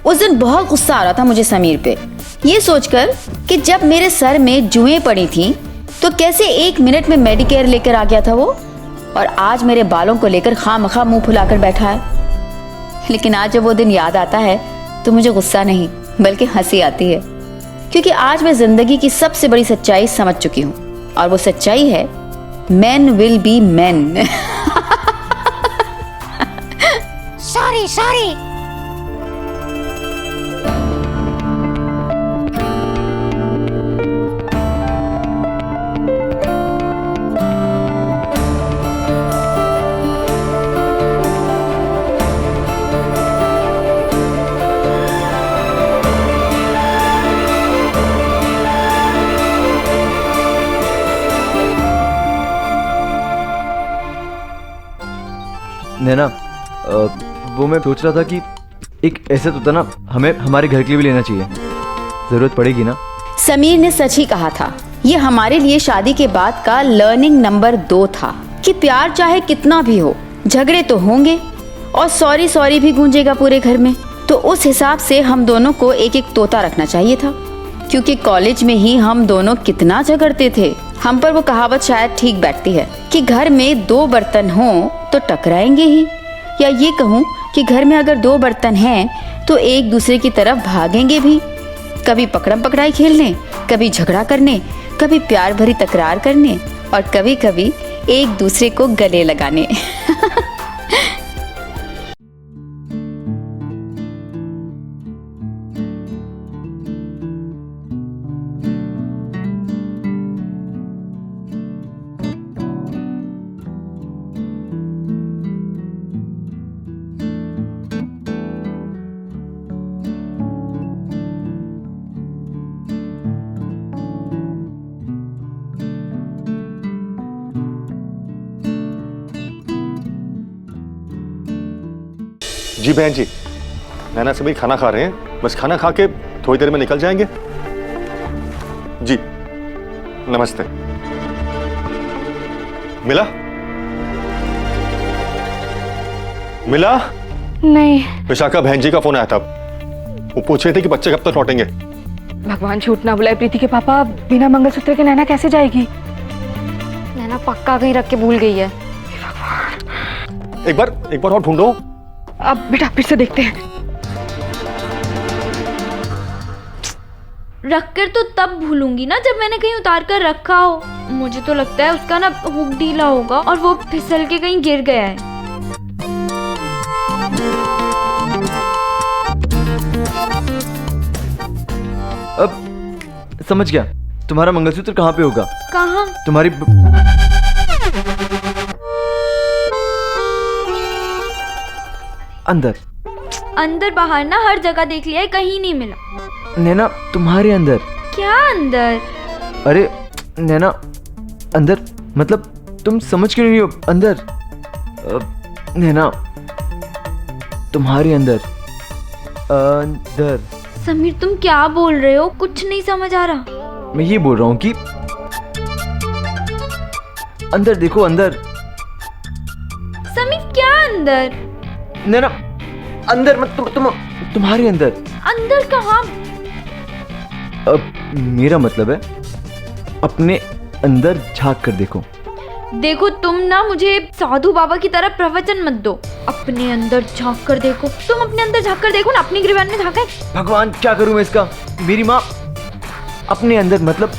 उस दिन बहुत गुस्सा आ रहा था मुझे समीर पे, ये सोचकर कि जब मेरे सर में जुएं पड़ी थी तो कैसे 1 मिनट में मेडिकेयर लेकर आ गया था वो, और आज मेरे बालों को लेकर खामखा मुंह फुलाकर बैठा है। लेकिन आज जब वो दिन याद आता है तो मुझे गुस्सा नहीं बल्कि हंसी आती है, क्योंकि आज मैं जिंदगी की सबसे बड़ी सच्चाई समझ चुकी हूँ, और वो सच्चाई है men will be men। Sorry. Naina, वो मैं सोच रहा था कि एक ऐसा तो था ना, हमें हमारे घर के लिए भी लेना चाहिए, जरूरत पड़ेगी ना। समीर ने सच ही कहा था। ये हमारे लिए शादी के बाद का लर्निंग नंबर 2 था कि प्यार चाहे कितना भी हो, झगड़े तो होंगे और सॉरी भी गूंजेगा पूरे घर में। तो उस हिसाब से हम दोनों को एक एक तोता रखना चाहिए था, क्योंकि कॉलेज में ही हम दोनों कितना झगड़ते थे। हम पर वो कहावत शायद ठीक बैठती है कि घर में 2 बर्तन हों तो टकराएंगे ही, या ये कहूँ कि घर में अगर 2 बर्तन हैं तो एक दूसरे की तरफ भागेंगे भी, कभी पकड़म पकड़ाई खेलने, कभी झगड़ा करने, कभी प्यार भरी तकरार करने, और कभी कभी एक दूसरे को गले लगाने। जी बहन जी, नैना सभी खाना खा रहे हैं, बस खाना खा के थोड़ी देर में निकल जाएंगे। जी नमस्ते। मिला नहीं। विशाखा बहन जी का फोन आया था, वो पूछ रहे थे कि बच्चे कब तक लौटेंगे। भगवान झूठ ना बुलाए, प्रीति के पापा बिना मंगलसूत्र के नैना कैसे जाएगी? नैना पक्का कहीं रख के भूल गई है। एक बार और ढूंढो। अब बेटा फिर से देखते हैं। रखकर तो तब भूलूंगी ना जब मैंने कहीं उतार कर रखा हो। मुझे तो लगता है उसका ना हुक ढीला होगा और वो फिसल के कहीं गिर गया है। अब समझ गया, तुम्हारा मंगलसूत्र कहाँ पे होगा? कहाँ? तुम्हारी अंदर बाहर ना हर जगह देख लिया है, कहीं नहीं मिला। नैना, तुम्हारे अंदर। क्या अंदर? अरे नैना, अंदर मतलब तुम समझ क्यों नहीं हो? अंदर नैना, तुम्हारे अंदर। समीर तुम क्या बोल रहे हो? कुछ नहीं समझ आ रहा। मैं ये बोल रहा हूँ कि अंदर देखो, अंदर। समीर क्या अंदर? नैना, अंदर मत, तुम्हारे अंदर। अंदर कहाँ? मेरा मतलब है अपने अंदर झांक कर देखो। देखो तुम ना मुझे साधु बाबा की तरह प्रवचन मत दो। अपने अंदर झांक कर देखो। तुम अपने अंदर झांक कर देखो ना, अपनी गिरबान में झांका है। भगवान, क्या करूं मैं इसका? मेरी माँ अपने अंदर मतलब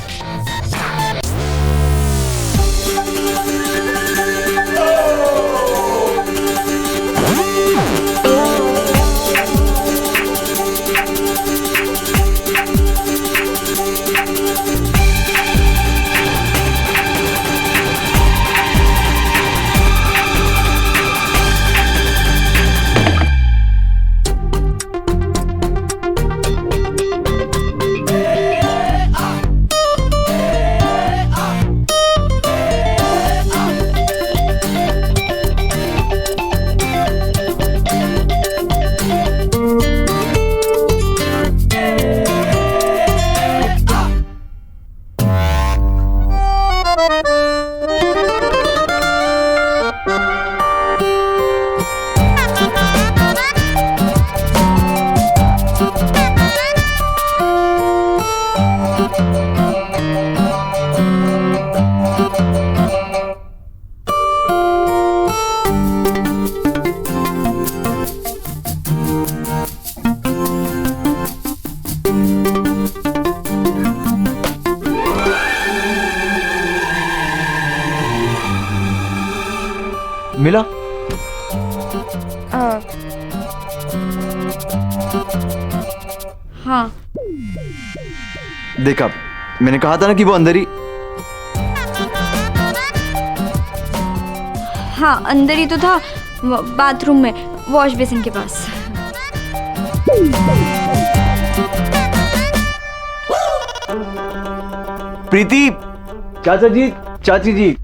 हाँ देखा, मैंने कहा था ना कि वो अंदर ही। हाँ, अंदर ही तो था, बाथरूम में, वॉश बेसिन के पास। प्रीति, चाचा जी, चाची जी।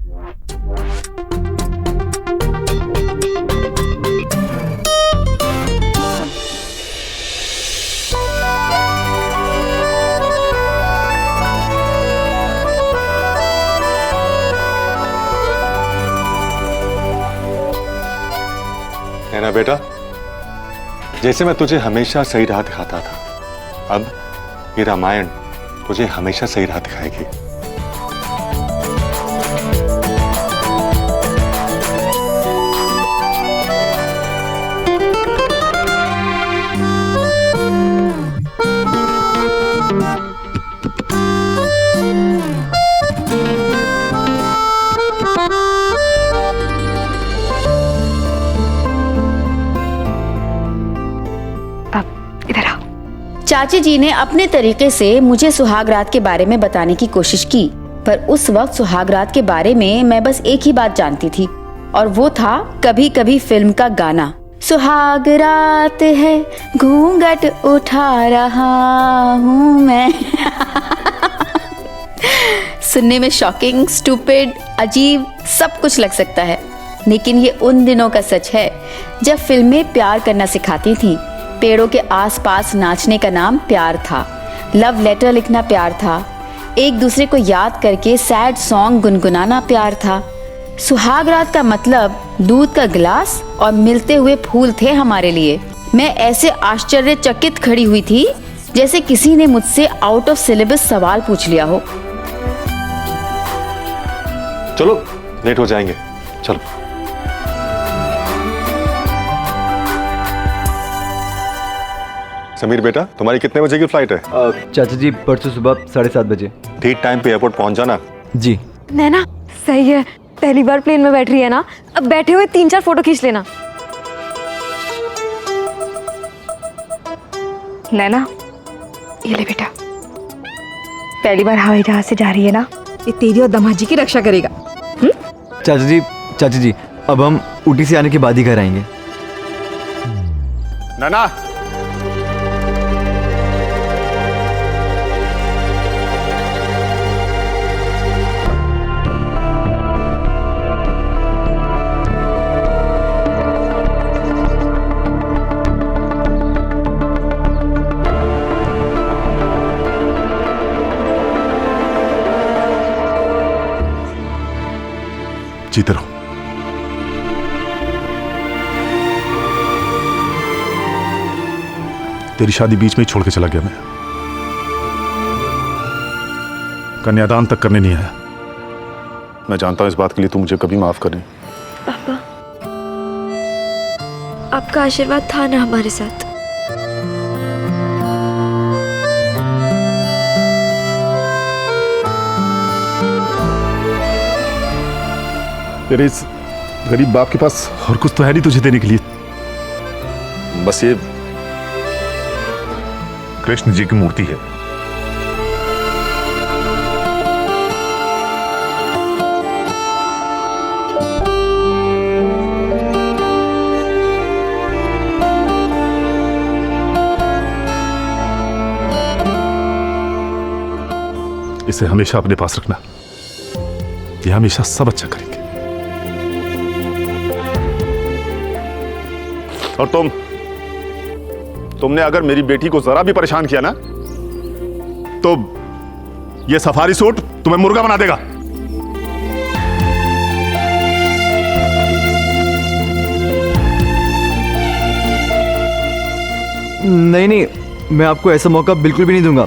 नैना बेटा, जैसे मैं तुझे हमेशा सही राह दिखाता था, अब ये रामायण तुझे हमेशा सही राह दिखाएगी। चाची जी ने अपने तरीके से मुझे सुहाग रात के बारे में बताने की कोशिश की, पर उस वक्त सुहाग रात के बारे में मैं बस एक ही बात जानती थी, और वो था कभी कभी फिल्म का गाना। सुहाग रात है, घूंघट उठा रहा हूँ मैं। सुनने में शॉकिंग, स्टूपिड, अजीब सब कुछ लग सकता है, लेकिन ये उन दिनों का सच है जब फिल्में प्यार करना सिखाती थीं। पेड़ों के आसपास नाचने का नाम प्यार था, लव लेटर लिखना प्यार था, एक दूसरे को याद करके सैड सॉन्ग गुनगुनाना प्यार था। सुहाग रात का मतलब दूध का गिलास और मिलते हुए फूल थे हमारे लिए। मैं ऐसे आश्चर्यचकित खड़ी हुई थी जैसे किसी ने मुझसे आउट ऑफ सिलेबस सवाल पूछ लिया हो। चलो, लेट हो जाएंगे, चलो। समीर बेटा, तुम्हारी कितने बजे की फ्लाइट है? चाचा जी, परसों सुबह 7:30 बजे। ठीक टाइम पे एयरपोर्ट पहुंच जाना। जी। नैना सही है, पहली बार प्लेन में बैठ रही है ना, अब बैठे हुए 3-4 फोटो खींच लेना। नैना ये ले बेटा, पहली बार हवाई जहाज से जा रही है ना, ये तेरी और दमाजी की रक्षा करेगा। चाचा जी, चाची जी, अब हम ऊटी से आने के बाद ही घर आएंगे। नाना, जीते रहो। तेरी शादी बीच में ही छोड़ के चला गया मैं, कन्यादान तक करने नहीं आया। मैं जानता हूं इस बात के लिए तू मुझे कभी माफ कर नहीं। पापा, आपका आशीर्वाद था ना हमारे साथ। तेरे इस गरीब बाप के पास और कुछ तो है नहीं तुझे देने के लिए, बस ये कृष्ण जी की मूर्ति है। इसे हमेशा अपने पास रखना, ये हमेशा सब अच्छा करेंगे। और तुमने अगर मेरी बेटी को जरा भी परेशान किया ना, तो ये सफारी सूट तुम्हें मुर्गा बना देगा। नहीं नहीं, मैं आपको ऐसा मौका बिल्कुल भी नहीं दूंगा।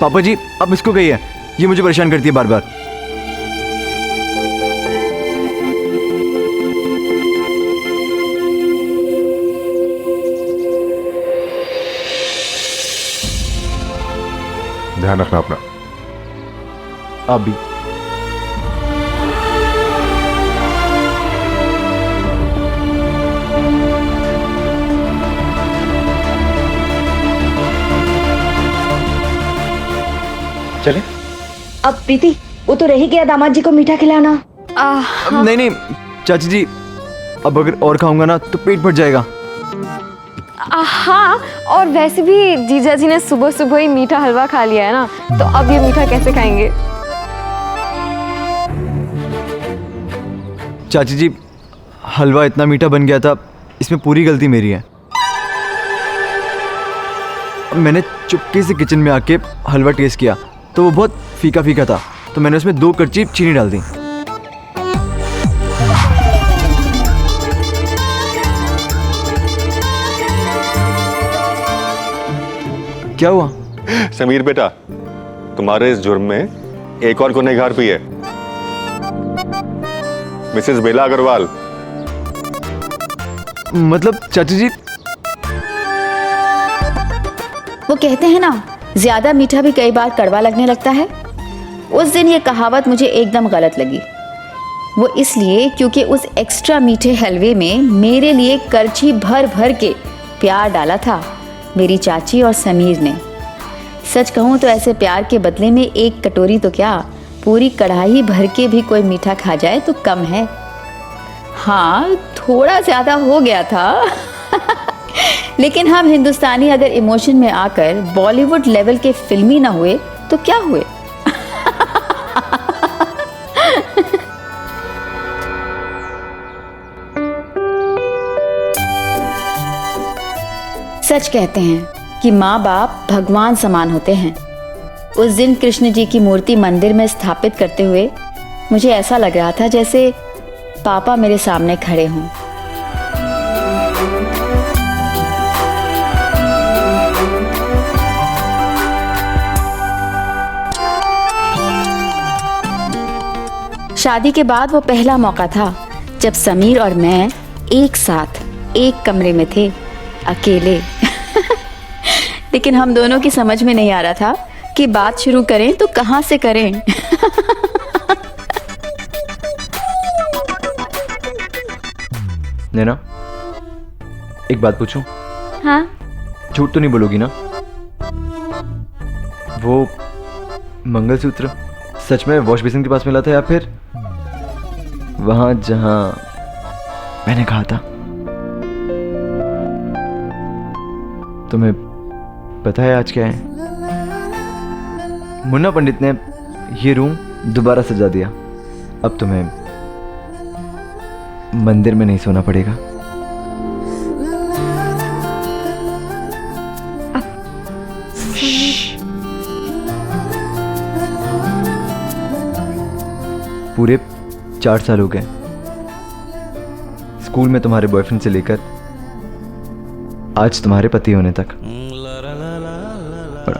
पापा जी, आप इसको कहिए, ये मुझे परेशान करती है बार बार। ध्यान रखना अपना। आप भी। चले? अब प्रीति, वो तो रह ही गया दामाद जी को मीठा खिलाना। नहीं नहीं चाची जी, अब अगर और खाऊंगा ना तो पेट भर जाएगा। हाँ, और वैसे भी जीजा जी ने सुबह सुबह ही मीठा हलवा खा लिया है ना, तो अब ये मीठा कैसे खाएंगे? चाची जी, हलवा इतना मीठा बन गया था, इसमें पूरी गलती मेरी है। मैंने चुपके से किचन में आके हलवा टेस्ट किया तो वो बहुत फीका फीका था, तो मैंने उसमें 2 कच्ची चीनी डाल दी। क्या हुआ? समीर बेटा, तुम्हारे इस जुर्म में एक और गुनहगार भी है, मिसेस बेला अग्रवाल। मतलब चाची जी? वो कहते हैं ना, ज्यादा मीठा भी कई बार कड़वा लगने लगता है। उस दिन ये कहावत मुझे एकदम गलत लगी। वो इसलिए क्योंकि उस एक्स्ट्रा मीठे हलवे में मेरे लिए करछी भर भर के प्यार डाला था मेरी चाची और समीर ने। सच कहूँ तो ऐसे प्यार के बदले में एक कटोरी तो क्या, पूरी कढ़ाई भर के भी कोई मीठा खा जाए तो कम है। हाँ, थोड़ा ज़्यादा हो गया था लेकिन हम हिंदुस्तानी अगर इमोशन में आकर बॉलीवुड लेवल के फिल्मी ना हुए तो क्या हुए। सच कहते हैं कि माँ बाप भगवान समान होते हैं। उस दिन कृष्ण जी की मूर्ति मंदिर में स्थापित करते हुए मुझे ऐसा लग रहा था जैसे पापा मेरे सामने खड़े हों। शादी के बाद वो पहला मौका था जब समीर और मैं एक साथ एक कमरे में थे, अकेले। लेकिन हम दोनों की समझ में नहीं आ रहा था कि बात शुरू करें तो कहाँ से करें। नैना, एक बात पूछूं? हाँ, झूठ तो नहीं बोलोगी ना? वो मंगलसूत्र सच में वॉश बेसिन के पास मिला था या फिर वहां जहां मैंने कहा था? तुम्हें पता है आज क्या है? मुन्ना पंडित ने ये रूम दोबारा सजा दिया। अब तुम्हें मंदिर में नहीं सोना पड़ेगा। पूरे 4 साल हो गए, स्कूल में तुम्हारे बॉयफ्रेंड से लेकर आज तुम्हारे पति होने तक। और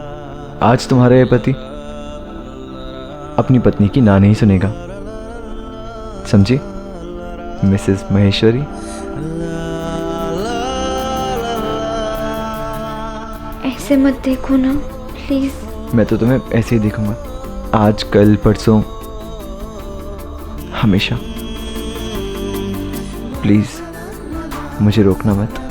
आज तुम्हारा ये पति अपनी पत्नी की ना नहीं सुनेगा, समझी मिसेस महेश्वरी? ऐसे मत देखो ना प्लीज। मैं तो तुम्हें ऐसे ही देखूंगा, आज कल परसों हमेशा। प्लीज मुझे रोकना मत।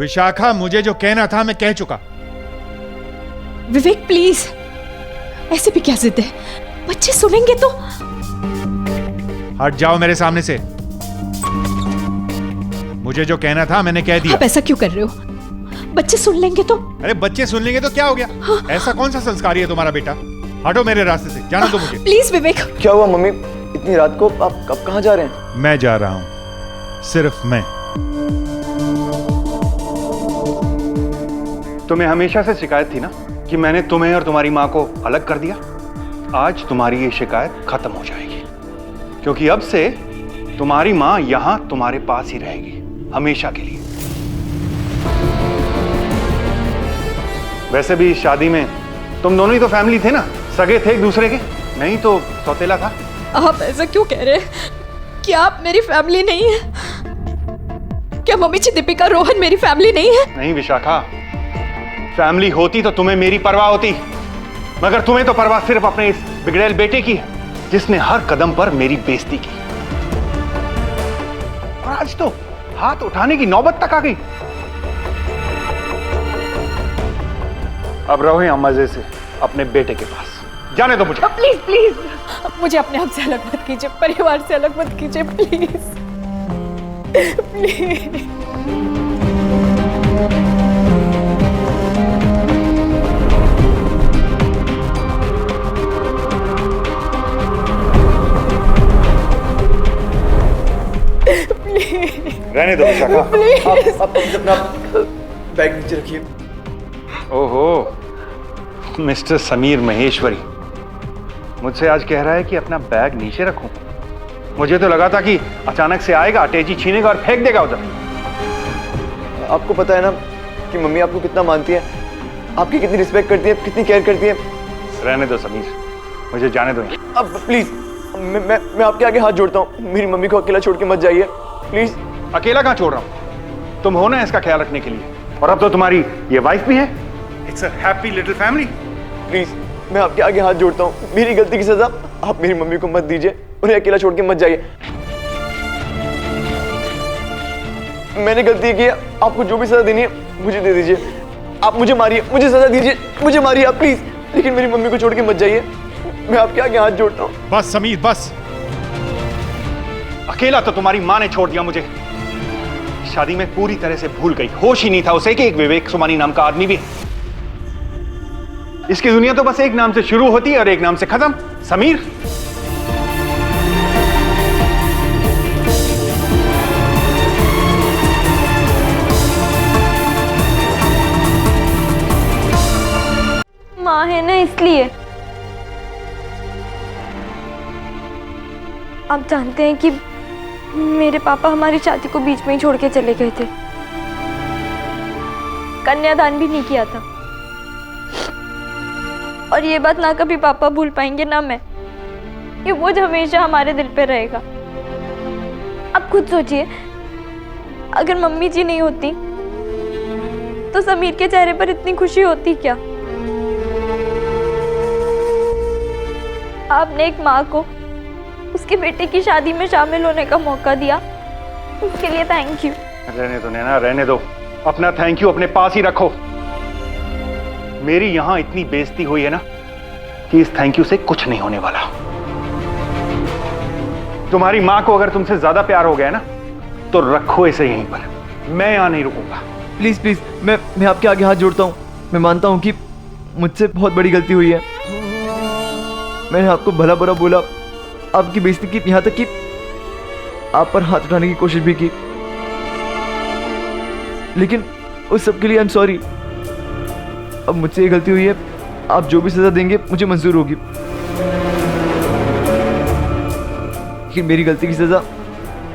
विशाखा, मुझे जो कहना था मैं कह चुका। विवेक प्लीज, ऐसे भी क्या जिद है? बच्चे सुनेंगे तो। हट जाओ मेरे सामने से। मुझे जो कहना था मैंने कह दिया। आप ऐसा क्यों कर रहे हो? बच्चे सुन लेंगे तो। अरे बच्चे सुन लेंगे तो क्या हो गया? ऐसा कौन सा संस्कारी है तुम्हारा बेटा? हटो मेरे रास्ते से, जाना दो मुझे। प्लीज विवेक। क्या हुआ मम्मी, इतनी रात को आप कब कहाँ जा रहे हैं? मैं जा रहा हूं, सिर्फ मैं। तुम्हें हमेशा से शिकायत थी ना कि मैंने तुम्हें और तुम्हारी माँ को अलग कर दिया। आज तुम्हारी ये शिकायत खत्म हो जाएगी, क्योंकि अब से तुम्हारी माँ यहां तुम्हारे पास ही रहेगी, हमेशा के लिए। वैसे भी इस शादी में तुम दोनों ही तो फैमिली थे ना, सगे थे एक दूसरे के, नहीं तो सौतेला था। आप ऐसा क्यों कह रहे हैं? क्या आप मेरी फैमिली नहीं है? क्या मम्मी जी, दीपिका, रोहन मेरी फैमिली नहीं है? नहीं विशाखा, फैमिली होती तो तुम्हें मेरी परवाह होती, मगर तुम्हें तो परवाह सिर्फ अपने इस बिगड़ैल बेटे की है, जिसने हर कदम पर मेरी बेइज्जती की। और आज तो हाथ उठाने की नौबत तक आ गई। अब रहो यहाँ मजे से अपने बेटे के पास, जाने दो मुझे। प्लीज प्लीज, मुझे अपने आप से अलग मत कीजिए, परिवार से अलग मत कीजिए, प्लीज प्लीज। रहने दो विशाखा। आप अपना बैग नीचे रखिए। ओहो, मिस्टर समीर महेश्वरी मुझसे आज कह रहा है कि अपना बैग नीचे रखूं। मुझे तो लगा था कि अचानक से आएगा, अटैची छीनेगा और फेंक देगा उधर। आपको पता है ना कि मम्मी आपको कितना मानती है, आपकी कितनी रिस्पेक्ट करती है, कितनी केयर करती है। रहने दो समीर, मुझे जाने दो। अब प्लीज, मैं आपके आगे हाथ जोड़ता हूँ, मेरी मम्मी को अकेला छोड़ के मत जाइए प्लीज। अकेला कहाँ छोड़ रहा हूँ? तुम हो ना इसका ख्याल रखने के लिए, और अब तो तुम्हारी ये वाइफ भी है। It's a happy little family. Please, मैं आपके आगे हाथ जोड़ता हूँ, मेरी गलती की सजा आप मेरी मम्मी को मत दीजिए, उन्हें अकेला छोड़ के मत जाइए। मैंने गलती की है, आपको जो भी सजा देनी है मुझे दे दीजिए। आप मुझे मारिए, मुझे सजा दीजिए, मुझे मारिए आप प्लीज, लेकिन मेरी मम्मी को छोड़ के मत जाइए। मैं आपके आगे हाथ जोड़ता हूँ। बस समीर बस, अकेला तो तुम्हारी माँ ने छोड़ दिया मुझे। शादी में पूरी तरह से भूल गई, होश ही नहीं था उसे कि एक विवेक सुमानी नाम का आदमी भी है। इसकी दुनिया तो बस एक नाम से शुरू होती है और एक नाम से खत्म, समीर। माँ है ना, इसलिए। आप जानते हैं कि मेरे पापा हमारी शादी को बीच में ही छोड़ के चले गए थे, कन्यादान भी नहीं किया था। और ये बात ना कभी पापा भूल पाएंगे ना मैं, ये बोझ हमेशा हमारे दिल पे रहेगा। आप खुद सोचिए, अगर मम्मी जी नहीं होती तो समीर के चेहरे पर इतनी खुशी होती क्या? आपने एक माँ को उसके बेटे की शादी में शामिल होने का मौका दिया, उसके लिए थैंक यू। रहने दो नैना, रहने दो। अपना थैंक यू अपने पास ही रखो। मेरी यहां इतनी बेइज्जती हुई है ना कि इस थैंक यू से कुछ नहीं होने वाला। तुम्हारी मां को अगर तुमसे ज्यादा प्यार हो गया ना तो रखो इसे यहीं पर, मैं यहां नहीं रुकूंगा। प्लीज प्लीज, मैं आपके आगे हाथ जोड़ता हूँ। मैं मानता हूँ कि मुझसे बहुत बड़ी गलती हुई है। मैंने आपको भला बुरा बोला, आपकी बेइज्जती की, यहाँ तक कि आप पर हाथ उठाने की कोशिश भी की, लेकिन उस सब के लिए आई एम सॉरी। अब मुझसे ये गलती हुई है, आप जो भी सजा देंगे मुझे मंजूर होगी, लेकिन मेरी गलती की सजा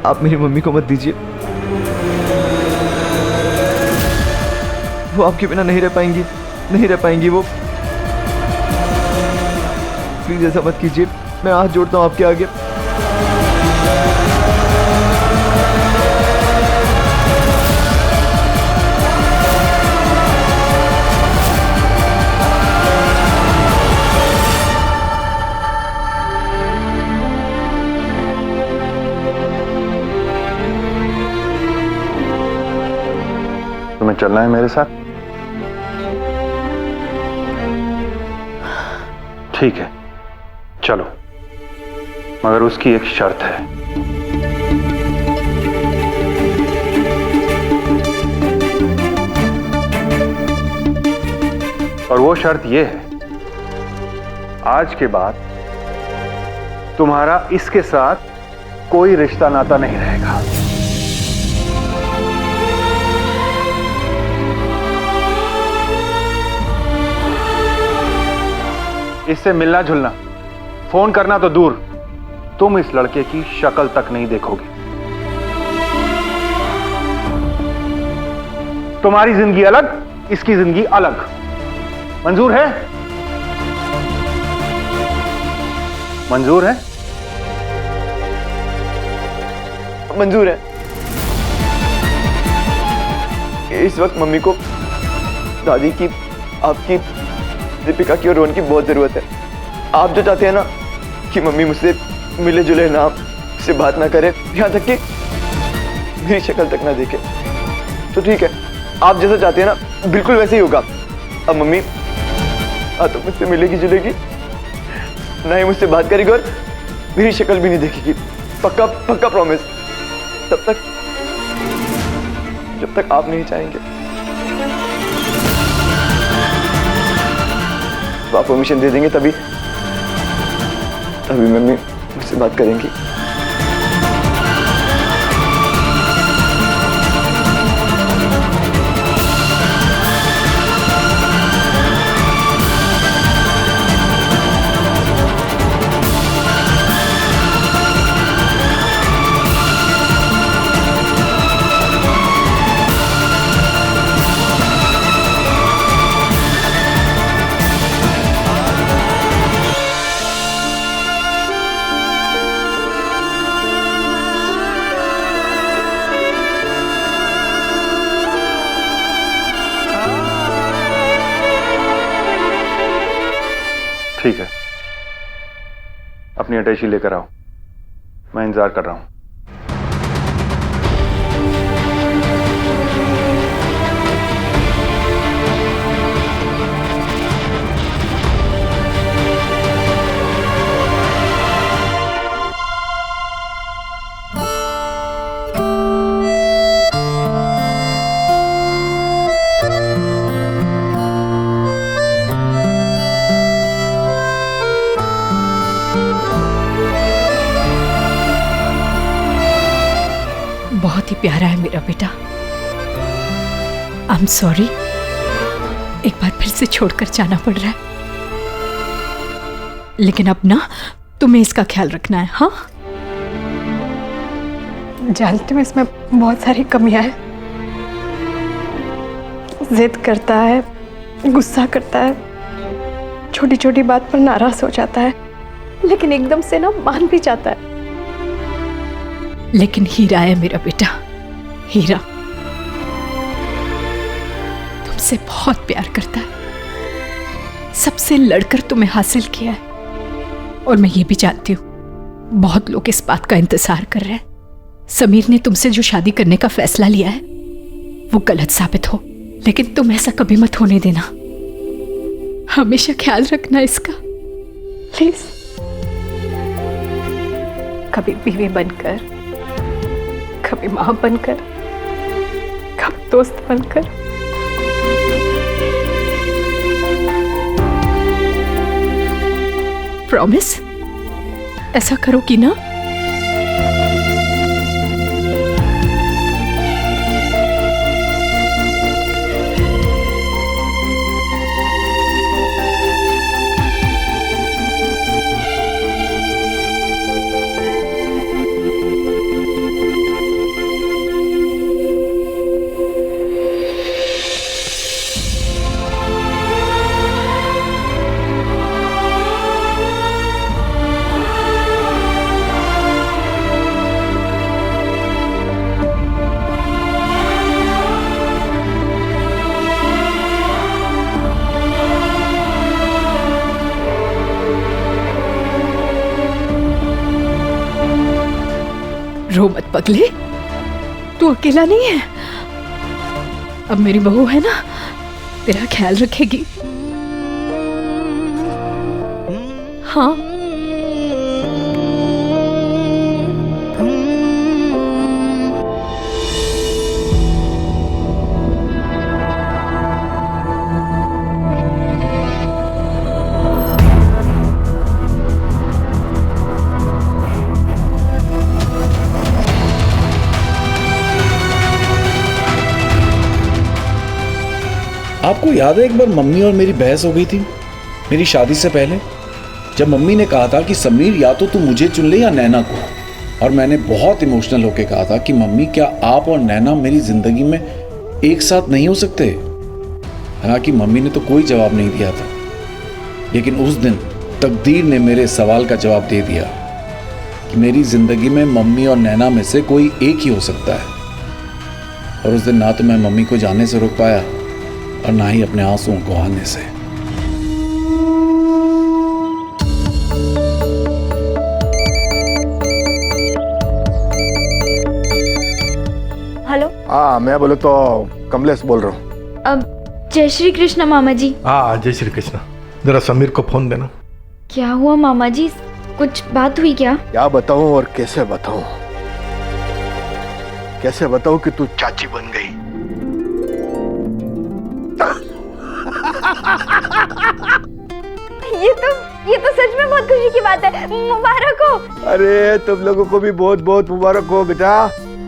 आप मेरी मम्मी को मत दीजिए। वो आपके बिना नहीं रह पाएंगी, नहीं रह पाएंगी वो। प्लीज ऐसा मत कीजिए, मैं हाथ जोड़ता हूँ आपके आगे। तुम्हें चलना है मेरे साथ? ठीक है, चलो, मगर उसकी एक शर्त है। और वो शर्त ये है, आज के बाद तुम्हारा इसके साथ कोई रिश्ता नाता नहीं रहेगा। इससे मिलना जुलना, फोन करना तो दूर, तुम इस लड़के की शक्ल तक नहीं देखोगे। तुम्हारी जिंदगी अलग, इसकी जिंदगी अलग। मंजूर है? मंजूर है? मंजूर है। इस वक्त मम्मी को दादी की, आपकी, दीपिका की और रोहन की बहुत जरूरत है। आप जो चाहते हैं ना कि मम्मी मुझसे मिले जुले ना, मुझसे बात ना करे, यहाँ तक कि मेरी शक्ल तक ना देखे, तो ठीक है, आप जैसा चाहते हैं ना बिल्कुल वैसे ही होगा। अब मम्मी तो मुझसे मिलेगी जुलेगी ना, ही मुझसे बात करेगी और मेरी शक्ल भी नहीं देखेगी। पक्का पक्का प्रॉमिस। तब तक जब तक आप नहीं चाहेंगे। तो आप परमिशन दे देंगे तभी मम्मी मुझसे बात करेंगी। ठीक है, अपनी अटैची लेकर आओ, मैं इंतजार कर रहा हूं। बहुत ही प्यारा है मेरा बेटा। आई एम सॉरी, एक बार फिर से छोड़कर जाना पड़ रहा है, लेकिन अब ना तुम्हें इसका ख्याल रखना है। हाँ, जानती हूँ इसमें बहुत सारी कमियां हैं। जिद करता है, गुस्सा करता है, छोटी छोटी बात पर नाराज हो जाता है, लेकिन एकदम से ना मान भी जाता है। लेकिन हीरा है मेरा बेटा, हीरा तुमसे बहुत प्यार करता है, सबसे लड़कर तुम्हें हासिल किया है। और मैं ये भी जानती हूँ बहुत लोग इस बात का इंतजार कर रहे हैं, समीर ने तुमसे जो शादी करने का फैसला लिया है वो गलत साबित हो, लेकिन तुम ऐसा कभी मत होने देना। हमेशा ख्याल रखना इसका, प्लीज। कभी बीवी बनकर, कभी मां बनकर, कभी दोस्त बनकर। प्रॉमिस, ऐसा करोगी ना? रो मत पगले, तू अकेला नहीं है। अब मेरी बहू है ना, तेरा ख्याल रखेगी। हाँ। आपको याद है एक बार मम्मी और मेरी बहस हो गई थी मेरी शादी से पहले, जब मम्मी ने कहा था कि समीर या तो तू मुझे चुन ले या नैना को, और मैंने बहुत इमोशनल होकर कहा था कि मम्मी क्या आप और नैना मेरी जिंदगी में एक साथ नहीं हो सकते। हालांकि मम्मी ने तो कोई जवाब नहीं दिया था, लेकिन उस दिन तकदीर ने मेरे सवाल का जवाब दे दिया कि मेरी जिंदगी में मम्मी और नैना में से कोई एक ही हो सकता है। और उस दिन ना तो मैं मम्मी को जाने से रोक पाया और ना ही अपने आंसुओं को आने से। हेलो। हाँ, मैं बोले तो कमलेश बोल रहा हूँ। अब जय श्री कृष्ण मामा जी। हाँ, जय श्री कृष्ण। जरा समीर को फोन देना। क्या हुआ मामा जी, कुछ बात हुई क्या? क्या बताऊं और कैसे बताऊं? कैसे बताऊं कि तू चाची बन गई। ये तो सच में बहुत खुशी की बात है, मुबारक हो। अरे तुम लोगों को भी बहुत बहुत मुबारक हो बेटा।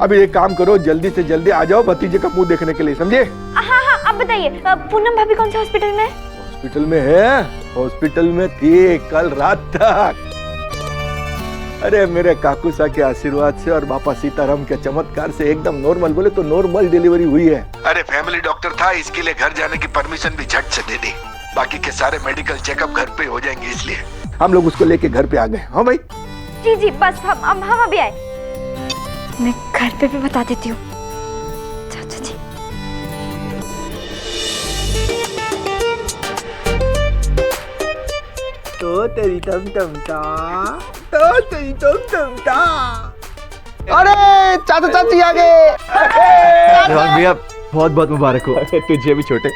अभी एक काम करो, जल्दी से जल्दी आ जाओ भतीजे का मुंह देखने के लिए, समझे? हाँ हाँ, अब बताइए पूनम भाभी कौन से हॉस्पिटल में है? हॉस्पिटल में है? हॉस्पिटल में थी कल रात तक। अरे मेरे काकूसा के आशीर्वाद से और बापा सीताराम के चमत्कार से एकदम नॉर्मल, बोले तो नॉर्मल डिलीवरी हुई है। अरे फैमिली डॉक्टर था, इसके लिए घर जाने की परमिशन भी झट से दे दी। बाकी के सारे मेडिकल चेकअप घर पे हो जाएंगे, इसलिए हम लोग उसको लेके घर पे आ गए। हाँ भाई? जी जी, बस हम अभी आए। मैं घर पे भी बता देती हूँ। चाचा जी। तो तेरी टम टम टा, तो तेरी टम टम टा। अरे चाचा चाची आ गए। भैया बहुत बहुत मुबारक हो। तुझे भी छोटे।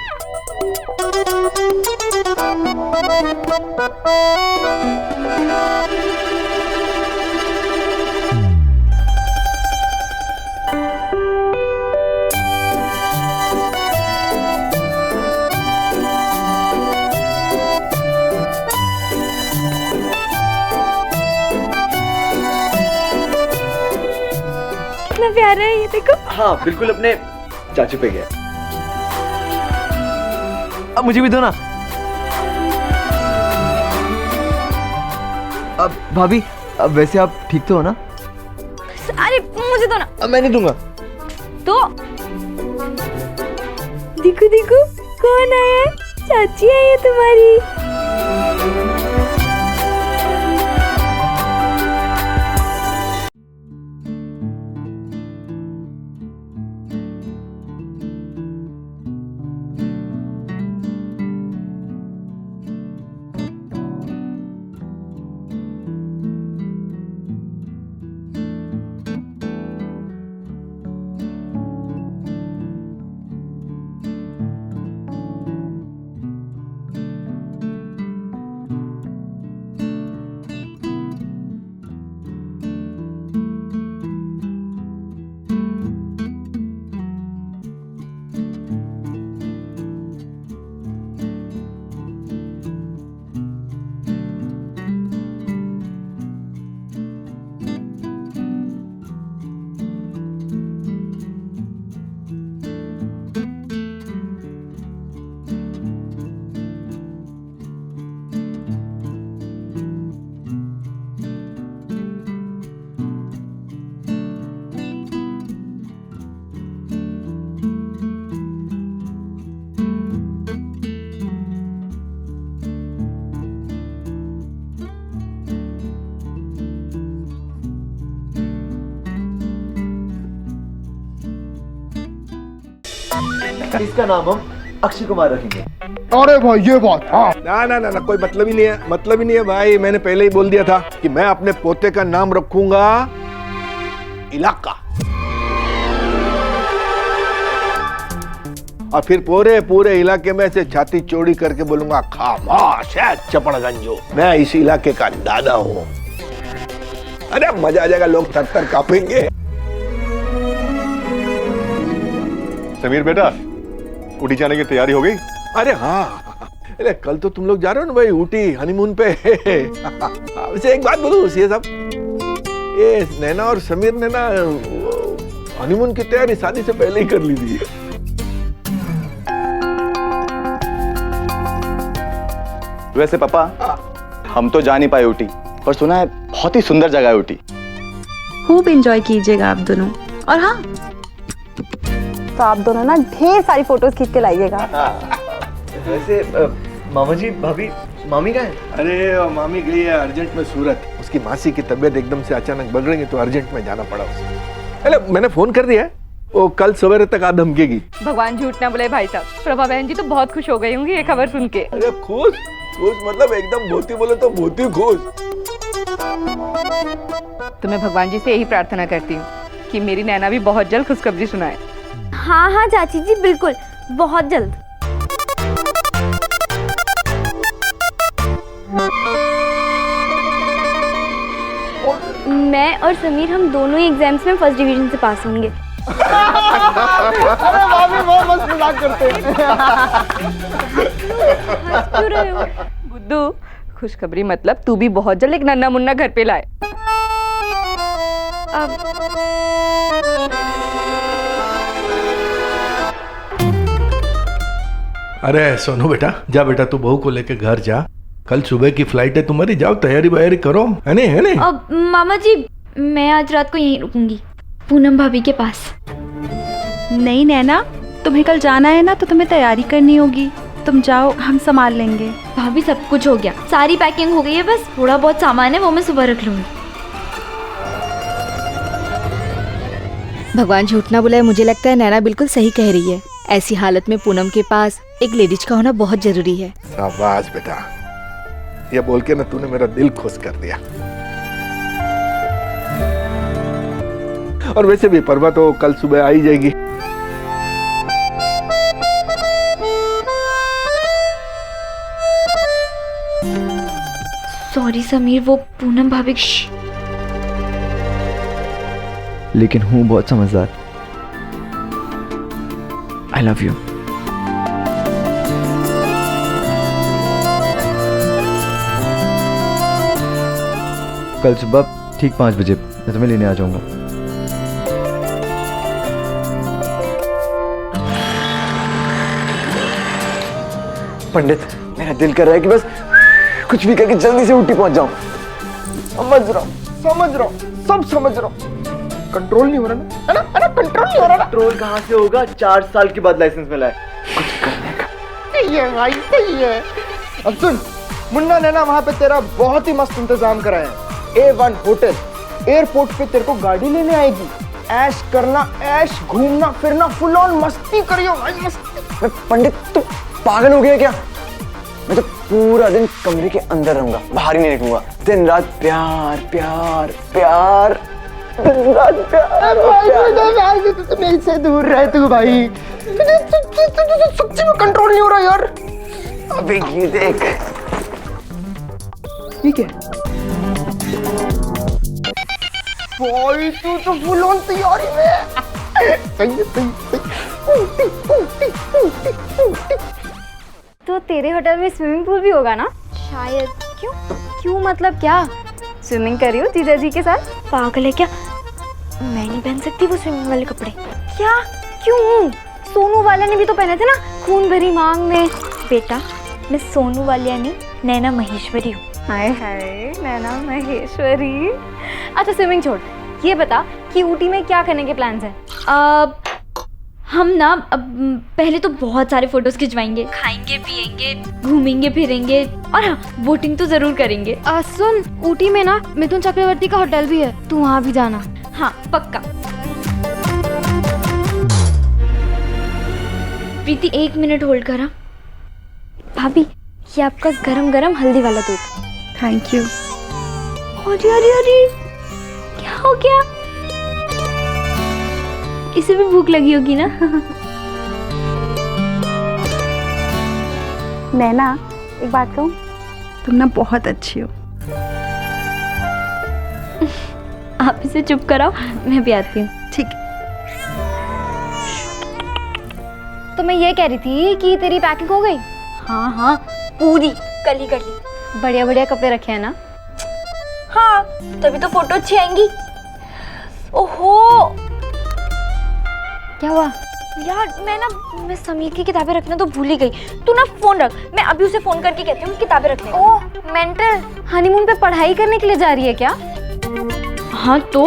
कितना प्यारा है ये, देखो। हाँ बिल्कुल अपने चाचू पे गया। अब मुझे भी दो ना। अब भाभी, अब वैसे आप ठीक तो हो ना? अरे मुझे दो ना। अब मैं नहीं दूंगा। तो देखो देखो कौन आया है, चाची आई है तुम्हारी। इसका नाम हम अक्षय कुमार रखेंगे। अरे भाई ये बात, हाँ। ना ना ना ना, कोई मतलब ही नहीं है, मतलब ही नहीं है भाई। मैंने पहले ही बोल दिया था कि मैं अपने पोते का नाम रखूंगा इलाका। और फिर पूरे पूरे इलाके में से छाती चौड़ी करके बोलूंगा खामोश है चपड़गंजो, मैं इस इलाके का दादा हूँ। अरे मजा आ जाएगा, लोग थर थर कांपेंगे। समीर बेटा, ऊटी जाने की तैयारी हो गई? अरे हाँ, अरे कल तो तुम लोग जा रहे हो ना भाई ऊटी हनीमून पे। वैसे एक बात बोलूं सीए साहब, ये नैना और समीर ने ना हनीमून की तैयारी शादी से पहले ही कर ली थी। वैसे पापा, हम तो जा नहीं पाए ऊटी, पर सुना है बहुत ही सुंदर जगह है ऊटी। खूब एंजॉय कीजिएगा आप दोनों। और हाँ, तो आप दोनों ना ढेर सारी फोटोज खींच के लाइएगा। वैसे मामा जी, भाभी, मामी कहाँ है? अरे मामी गई है अर्जेंट में सूरत। उसकी मासी की तबीयत एकदम से अचानक बिगड़ गई तो अर्जेंट में जाना पड़ा उसको। अरे मैंने फोन कर दिया है, वो कल सवेरे तक आ धमकेगी। भगवान झूठ ना बोले भाई साहब, प्रभा बहन जी तो बहुत खुश हो गई होंगी ये खबर सुन के। अरे खुश खुश मतलब एकदम भोती बोले तो भोती खुश। तो मैं भगवान जी से यही प्रार्थना करती हूँ कि मेरी नैना भी बहुत जल्द खुशखबरी सुनाए। हाँ हाँ चाची जी, बिल्कुल, बहुत जल्द। मैं और समीर हम दोनों ही एग्जाम्स में फर्स्ट डिवीजन से पास होंगे। अरे भाभी बहुत मस्त मजाक करते हैं। हंस क्यों रहे हो? बुद्धू, खुशखबरी मतलब तू भी बहुत जल्द एक नन्ना मुन्ना घर पे लाए। अब अरे सोनू बेटा, जा बेटा, तू बहू को लेके घर जा। कल सुबह की फ्लाइट है तुम्हारी, जाओ तैयारी वैयारी करो, है नहीं? है नहीं? अब मामा जी, मैं आज रात को यहीं रुकूंगी, पूनम भाभी के पास। नहीं नैना, तुम्हें कल जाना है ना, तो तुम्हें तैयारी करनी होगी। तुम जाओ, हम संभाल लेंगे। भाभी सब कुछ हो गया, सारी पैकिंग हो गई है, बस थोड़ा बहुत सामान है वो मैं सुबह रख लूंगी। भगवान झूठ ना बुलाए, मुझे लगता है नैना बिल्कुल सही कह रही है। ऐसी हालत में पूनम के पास एक लेडीज का होना बहुत जरूरी है। शाबाश बेटा, ये बोल के ना तूने मेरा दिल खुश कर दिया। और वैसे भी परवा तो कल सुबह आ ही जाएगी। सॉरी समीर, वो पूनम भाभी। लेकिन हूँ बहुत समझदार। I love you. कल सुबह ठीक 5 बजे मैं तुम्हें लेने आ जाऊंगा। पंडित, मेरा दिल कर रहा है कि बस कुछ भी करके जल्दी से ऊटी पहुंच जाऊं। समझ रहा हूं, सब समझ रहा हूं। कंट्रोल नहीं हो रहा ना, है ना? कंट्रोल नहीं हो रहा ना। कंट्रोल कहाँ से होगा? 4 साल के बाद लाइसेंस मिला है। कुछ करने का। सही है भाई, सही है। अब सुन, मुन्ना ने ना वहाँ पे तेरा बहुत ही मस्त इंतजाम कराया है। A1 होटल, एयरपोर्ट पे तेरे को गाड़ी लेने आएगी। ऐश करना, ऐश घूमना फिरना, फुल ऑन मस्ती करियो भाई, मस्ती। पंडित, तू पागल हो गया क्या? मैं तो पूरा दिन कमरे के अंदर रहूंगा, बाहर ही नहीं निकलूंगा। दिन रात प्यार प्यार प्यार, दिन रात प्यार प्यार। तू मेरे से दूर रह तू भाई, सच्ची में कंट्रोल नहीं हो रहा यार। अबे ये देख, ठीक है भाई, तू तो फुल ऑन तैयारी में। सही है, सही। तो तेरे होटल में स्विमिंग पूल भी होगा ना? शायद। क्यों मतलब क्या? स्विमिंग कर रही हो जीजा जी के साथ? पागल है क्या? मैं नहीं पहन सकती वो स्विमिंग वाले कपड़े। क्या? क्यों? सोनू वाला ने भी तो पहने थे ना, खून भरी मांग में। बेटा, मैं सोनू वालिया नहीं, नैना महेश्वरी हूँ। हाय हाय, नैना महेश्वरी। अच्छा स्विमिंग छोड़, ये बता कि ऊटी में क्या करने के प्लान्स हैं? हम ना अब पहले तो बहुत सारे फोटोज खिंचवाएंगे, खाएंगे पिएंगे, घूमेंगे फिरेंगे, और हाँ, वोटिंग तो जरूर करेंगे। सुन, ऊटी में ना मिथुन चक्रवर्ती का होटल भी है, तू वहाँ भी जाना। हाँ पक्का। प्रीति 1 मिनट होल्ड करा। भाभी, ये आपका गरम गरम हल्दी वाला दूध। Thank you. अरे अरे अरे, क्या हो गया? इसे भी भूख लगी होगी ना? नैना एक बात कहूँ, तुम ना बहुत अच्छी हो। आप इसे चुप कराओ, मैं भी आती हूँ। ठीक। तो मैं ये कह रही थी कि तेरी पैकिंग हो गई? हाँ हाँ, पूरी कल ही कर ली। बढ़िया बढ़िया कपड़े रखे हैं ना? हाँ, तभी तो फोटो अच्छी आएंगी। ओहो, क्या हुआ? यार मैं समीर की किताबें रखना तो भूल ही गई। तू ना फोन रख, मैं अभी उसे फोन करके कहती हूँ किताबें रखने। ओह मेंटल, हनीमून पे पढ़ाई करने के लिए जा रही है क्या? हाँ तो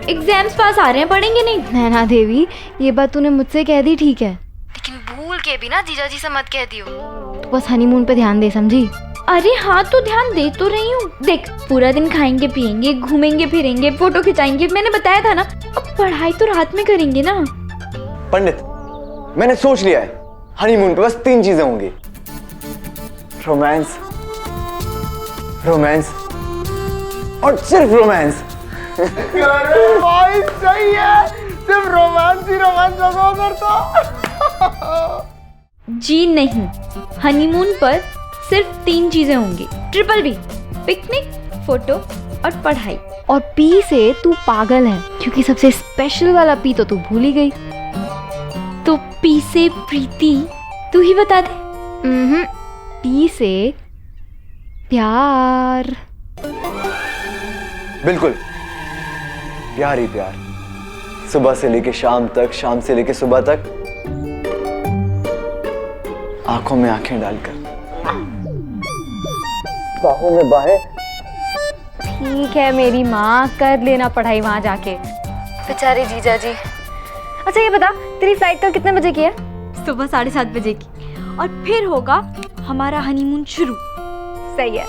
एग्जाम्स पास आ रहे हैं, पढ़ेंगे नहीं? नैना देवी, ये बात तूने मुझसे कह दी ठीक है, लेकिन भूल के भी ना जीजाजी से मत कह दियो। तू बस हनीमून पे ध्यान दे, समझी? अरे हाँ तो ध्यान दे तो रही हूँ। देख, पूरा दिन खाएंगे पिएंगे, घूमेंगे फिरेंगे, फोटो खिंचाएंगे, मैंने बताया था ना। अब पढ़ाई तो रात में करेंगे ना। पंडित, मैंने सोच लिया है, हनीमून पे बस 3 चीजें होंगी। रोमांस, रोमांस और सिर्फ रोमांस। अरे भाई सही है, सिर्फ रोमांस ही रोमांस होगा उधर तो। जी नहीं, हनीमून पर सिर्फ 3 चीजें होंगी। ट्रिपल बी, पिकनिक, फोटो और पढ़ाई। और पी से तू पागल है, क्योंकि सबसे स्पेशल वाला पी तो तू भूल ही गई। तो पी से प्रीति, तू ही बता दे। पी से प्यार। बिल्कुल, प्यार ही प्यार, सुबह से लेके शाम तक, शाम से लेके सुबह तक, आंखों में आंखें डालकर, बाहों में बाहें। ठीक है मेरी माँ, कर लेना पढ़ाई वहाँ जाके। बेचारे जीजा जी। अच्छा ये बता, तेरी फ्लाइट कल कितने बजे की है? सुबह 7:30 बजे की। और फिर होगा हमारा हनीमून शुरू। सही है।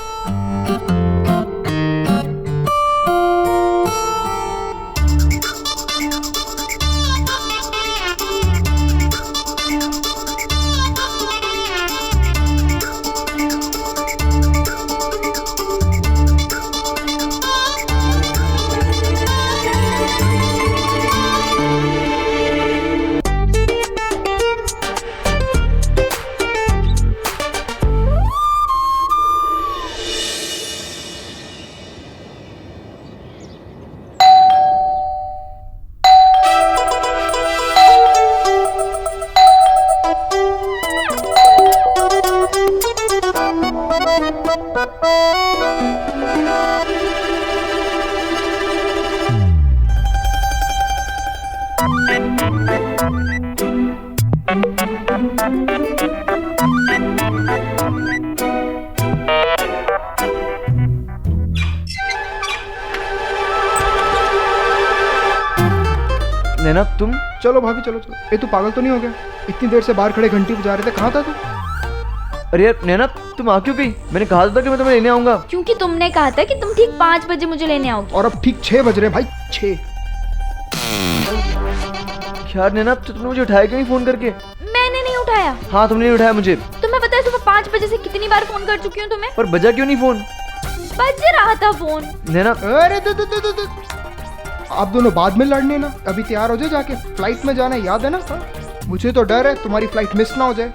नैना तुम? चलो भाभी चलो चलो। ए तू पागल तो नहीं हो गया? इतनी देर से बाहर खड़े घंटी बजा रहे थे, कहाँ था तू? अरे यार नैना, तुम आ क्यों गई? मैंने कहा था कि मैं तुम्हें लेने आऊंगा। क्योंकि तुमने कहा था कि तुम ठीक 5 बजे मुझे लेने आओगे। और अब ठीक 6 बज रहे भाई, 6। यार नैना, तो तुमने मुझे उठाया क्यों नहीं फोन करके? मैंने नहीं उठाया। हाँ तुमने नहीं उठाया मुझे। तुम्हें पता है सुबह 5 बजे से कितनी बार फोन कर चुकी हूँ तुम्हें? पर बजा क्यों नहीं फोन? बज रहा था फोन। नैना अरे आप दोनों बाद में लड़ने ना, अभी तैयार हो जाए, जाके फ्लाइट में जाना है, याद है ना? मुझे तो डर है तुम्हारी फ्लाइट मिस ना हो जाए।